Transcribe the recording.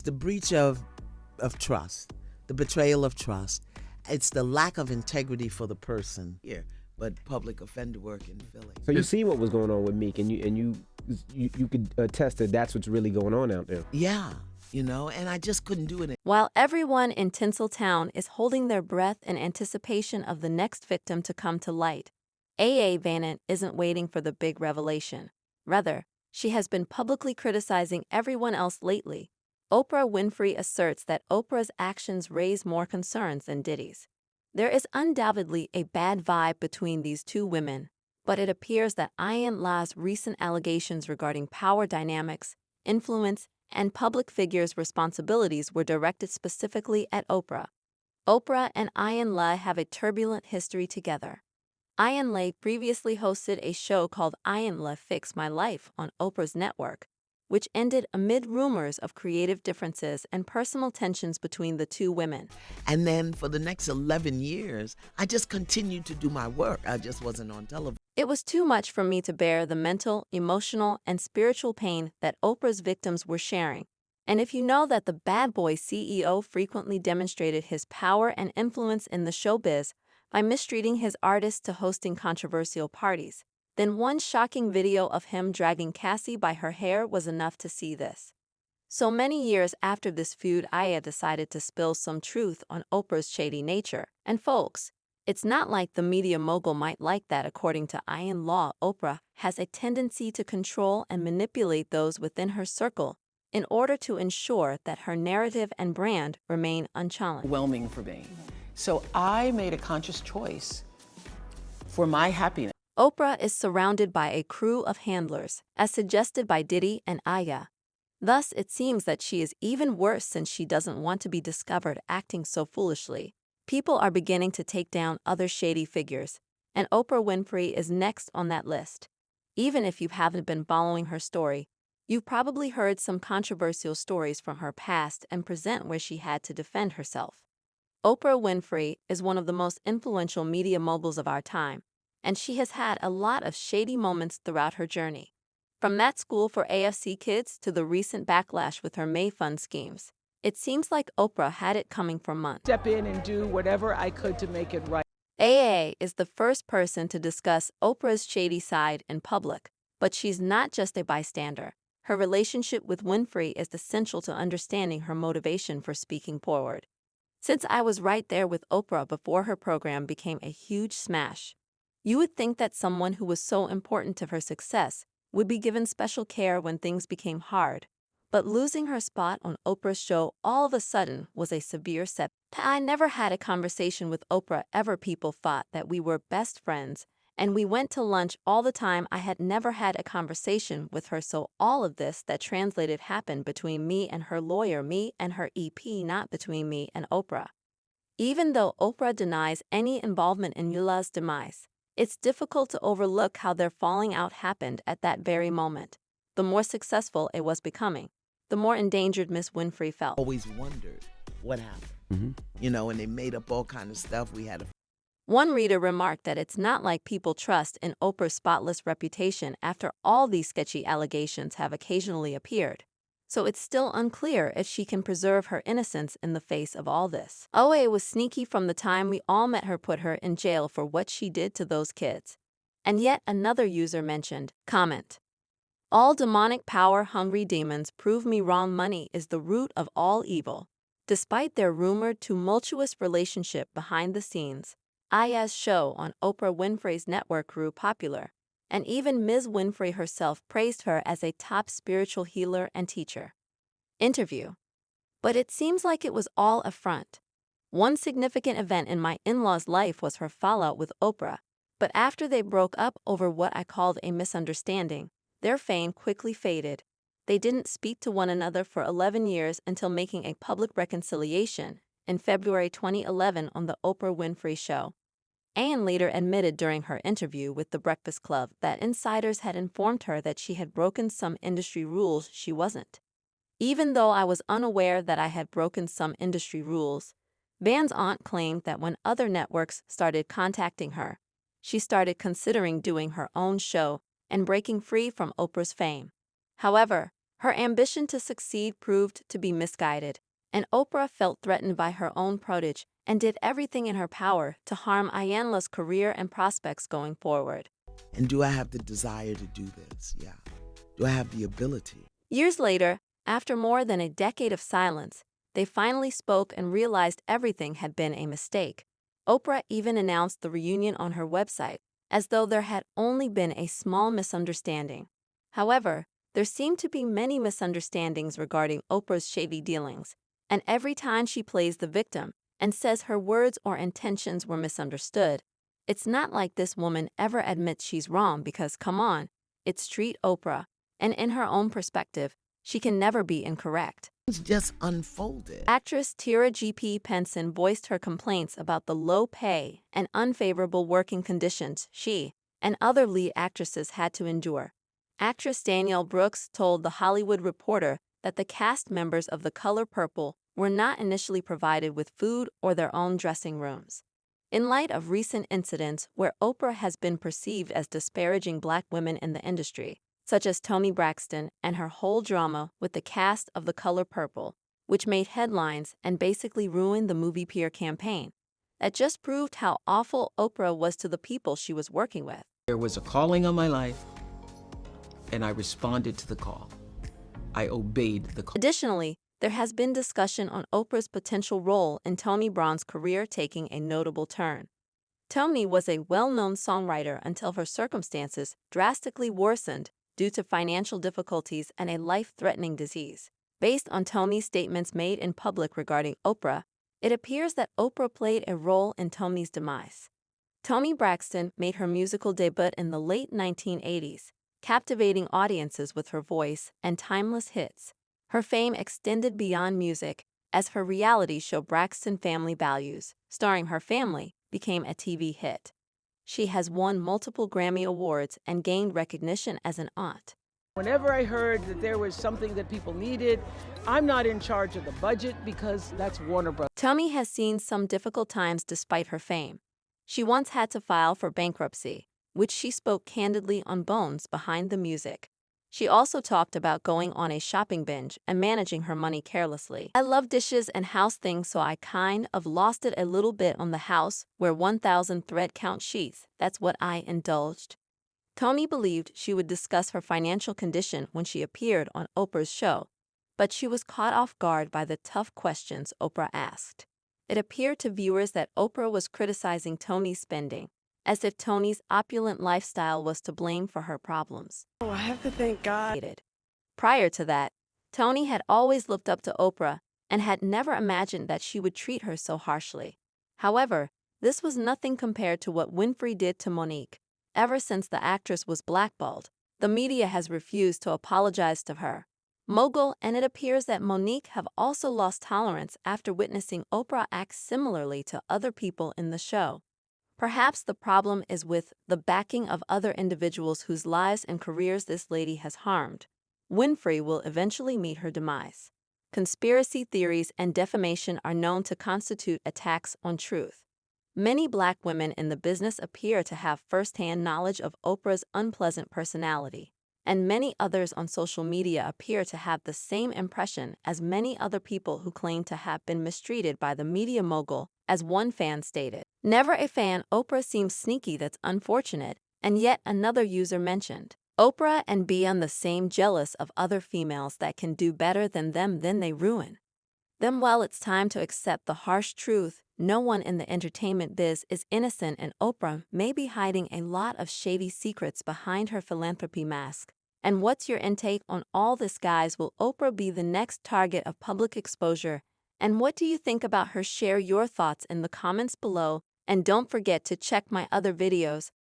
the breach of trust, the betrayal of trust. It's the lack of integrity for the person here, but public offender work in Philly. So you see what was going on with Meek, and you could attest that that's what's really going on out there. Yeah, and I just couldn't do it. While everyone in Tinseltown is holding their breath in anticipation of the next victim to come to light, A.A. Vanzant isn't waiting for the big revelation. Rather, she has been publicly criticizing everyone else lately. Oprah Winfrey asserts that Oprah's actions raise more concerns than Diddy's. There is undoubtedly a bad vibe between these two women, but it appears that Iyanla's recent allegations regarding power dynamics, influence, and public figures' responsibilities were directed specifically at Oprah. Oprah and Iyanla have a turbulent history together. Iyanla previously hosted a show called Iyanla Fix My Life on Oprah's network, which ended amid rumors of creative differences and personal tensions between the two women. And then for the next 11 years, I just continued to do my work. I just wasn't on television. It was too much for me to bear the mental, emotional, and spiritual pain that Oprah's victims were sharing. And if you know that the bad boy CEO frequently demonstrated his power and influence in the showbiz by mistreating his artists to hosting controversial parties, then one shocking video of him dragging Cassie by her hair was enough to see this. So many years after this feud, Aya decided to spill some truth on Oprah's shady nature. And folks, it's not like the media mogul might like that. According to Iyanla, Oprah has a tendency to control and manipulate those within her circle in order to ensure that her narrative and brand remain unchallenged. Overwhelming for me. So I made a conscious choice for my happiness. Oprah is surrounded by a crew of handlers, as suggested by Diddy and Aya. Thus, it seems that she is even worse since she doesn't want to be discovered acting so foolishly. People are beginning to take down other shady figures, and Oprah Winfrey is next on that list. Even if you haven't been following her story, you've probably heard some controversial stories from her past and present where she had to defend herself. Oprah Winfrey is one of the most influential media moguls of our time, and she has had a lot of shady moments throughout her journey. From that school for AFC kids to the recent backlash with her May Fund schemes, it seems like Oprah had it coming for months. Step in and do whatever I could to make it right. AA is the first person to discuss Oprah's shady side in public, but she's not just a bystander. Her relationship with Winfrey is essential to understanding her motivation for speaking forward. Since I was right there with Oprah before her program became a huge smash, you would think that someone who was so important to her success would be given special care when things became hard. But losing her spot on Oprah's show all of a sudden was a severe setback. I never had a conversation with Oprah ever. People thought that we were best friends, and we went to lunch all the time. I had never had a conversation with her, so all of this that translated happened between me and her lawyer, me and her EP, not between me and Oprah. Even though Oprah denies any involvement in Iyanla's demise, it's difficult to overlook how their falling out happened at that very moment. The more successful it was becoming, the more endangered Miss Winfrey felt. Always wondered what happened. And they made up all kind of stuff. We had One reader remarked that it's not like people trust in Oprah's spotless reputation after all these sketchy allegations have occasionally appeared. So it's still unclear if she can preserve her innocence in the face of all this. OA was sneaky from the time we all met her, put her in jail for what she did to those kids. And yet another user mentioned, comment, "All demonic power-hungry demons prove me wrong. Money is the root of all evil." Despite their rumored tumultuous relationship behind the scenes, Aya's show on Oprah Winfrey's network grew popular, and even Ms. Winfrey herself praised her as a top spiritual healer and teacher. Interview. But it seems like it was all a front. One significant event in my in-laws' life was her fallout with Oprah, but after they broke up over what I called a misunderstanding, their fame quickly faded. They didn't speak to one another for 11 years until making a public reconciliation in February 2011 on The Oprah Winfrey Show. Ann later admitted during her interview with The Breakfast Club that insiders had informed her that she had broken some industry rules she wasn't. Even though I was unaware that I had broken some industry rules, Van's aunt claimed that when other networks started contacting her, she started considering doing her own show and breaking free from Oprah's fame. However, Her ambition to succeed proved to be misguided, and Oprah felt threatened by her own protege and did everything in her power to harm Iyanla's career and prospects going forward. And do I have the desire to do this? Yeah. Do I have the ability? Years later, after more than a decade of silence, they finally spoke and realized everything had been a mistake. Oprah even announced the reunion on her website, as though there had only been a small misunderstanding. However, there seem to be many misunderstandings regarding Oprah's shady dealings, and every time she plays the victim and says her words or intentions were misunderstood, it's not like this woman ever admits she's wrong because, come on, it's street Oprah, and in her own perspective, she can never be incorrect. It's just unfolded. Actress Tira G.P. Penson voiced her complaints about the low pay and unfavorable working conditions she and other lead actresses had to endure. Actress Danielle Brooks told The Hollywood Reporter that the cast members of The Color Purple were not initially provided with food or their own dressing rooms. In light of recent incidents where Oprah has been perceived as disparaging Black women in the industry, such as Toni Braxton and her whole drama with the cast of The Color Purple, which made headlines and basically ruined the movie Peer campaign, that just proved how awful Oprah was to the people she was working with. There was a calling on my life, and I responded to the call. I obeyed the call. Additionally, there has been discussion on Oprah's potential role in Toni Braun's career taking a notable turn. Toni was a well-known songwriter until her circumstances drastically worsened due to financial difficulties and a life-threatening disease. Based on Toni's statements made in public regarding Oprah, it appears that Oprah played a role in Toni's demise. Toni Braxton made her musical debut in the late 1980s, captivating audiences with her voice and timeless hits. Her fame extended beyond music, as her reality show Braxton Family Values, starring her family, became a TV hit. She has won multiple Grammy Awards and gained recognition as an aunt. Whenever I heard that there was something that people needed, I'm not in charge of the budget because that's Warner Bros. Toni has seen some difficult times despite her fame. She once had to file for bankruptcy, which she spoke candidly on Bones Behind the Music. She also talked about going on a shopping binge and managing her money carelessly. I love dishes and house things, so I kind of lost it a little bit on the house where 1,000 thread count sheets. That's what I indulged. Toni believed she would discuss her financial condition when she appeared on Oprah's show, but she was caught off guard by the tough questions Oprah asked. It appeared to viewers that Oprah was criticizing Toni's spending, as if Toni's opulent lifestyle was to blame for her problems. Oh, I have to thank God. Prior to that, Toni had always looked up to Oprah and had never imagined that she would treat her so harshly. However, this was nothing compared to what Winfrey did to Monique. Ever since the actress was blackballed, the media has refused to apologize to her. Mogul, and it appears that Monique have also lost tolerance after witnessing Oprah act similarly to other people in the show. Perhaps the problem is with the backing of other individuals whose lives and careers this lady has harmed. Winfrey will eventually meet her demise. Conspiracy theories and defamation are known to constitute attacks on truth. Many Black women in the business appear to have first-hand knowledge of Oprah's unpleasant personality, and many others on social media appear to have the same impression as many other people who claim to have been mistreated by the media mogul, as one fan stated. Never a fan. Oprah seems sneaky. That's unfortunate. And yet another user mentioned, Oprah and Beyonce the same, jealous of other females that can do better than them, then they ruin them. While it's time to accept the harsh truth, no one in the entertainment biz is innocent, and Oprah may be hiding a lot of shady secrets behind her philanthropy mask. And what's your intake on all this, guys? Will Oprah be the next target of public exposure? And what do you think about her? Share your thoughts in the comments below, and don't forget to check my other videos.